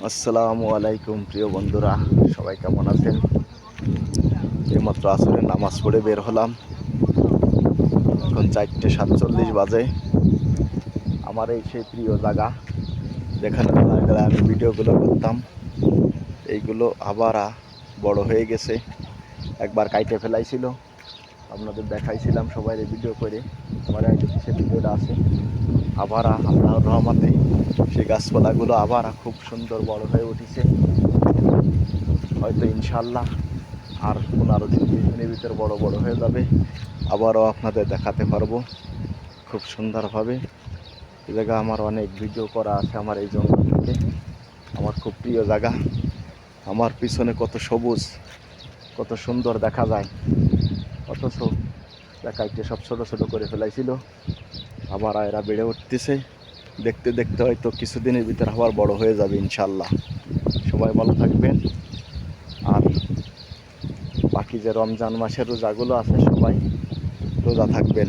আসসালামু আলাইকুম প্রিয় বন্ধুরা, সবাই কেমন আছেন? এইমাত্র আসরের নামাজ পড়ে বের হলাম। এখন 4:47 বাজে। আমার এই সেই প্রিয় জায়গা যেখানে বেলায় আমি ভিডিওগুলো করতাম। এইগুলো আবার বড় হয়ে গেছে। একবার কাইটে ফেলাইছিল, আপনাদের দেখাইছিলাম সবাই ভিডিও করে। আমার সে ভিডিওটা আছে। আবার আল্লাহর রহমতে সেই গাছপালাগুলো আবার খুব সুন্দর বড় হয়ে উঠেছে। হয়তো ইনশাল্লাহ আর 15-20 দিনের ভিতর বড় বড় হয়ে যাবে। আবারও আপনাদের দেখাতে পারবো খুব সুন্দরভাবে। এই জায়গা আমার অনেক ভিডিও করা আছে। আমার এই জঙ্গল থেকে আমার খুব প্রিয় জায়গা। আমার পিছনে কত সবুজ, কত সুন্দর দেখা যায়, অথচ দেখাইতে সব ছোট ছোট করে ফেলাইছিল। আবার এরা বেড়ে উঠতেছে। দেখতে দেখতে হয়তো কিছুদিনের ভিতর আবার বড় হয়ে যাবে ইনশাল্লাহ। সবাই ভালো থাকবেন। আর বাকি যে রমজান মাসের রোজাগুলো আছে সবাই রোজা থাকবেন।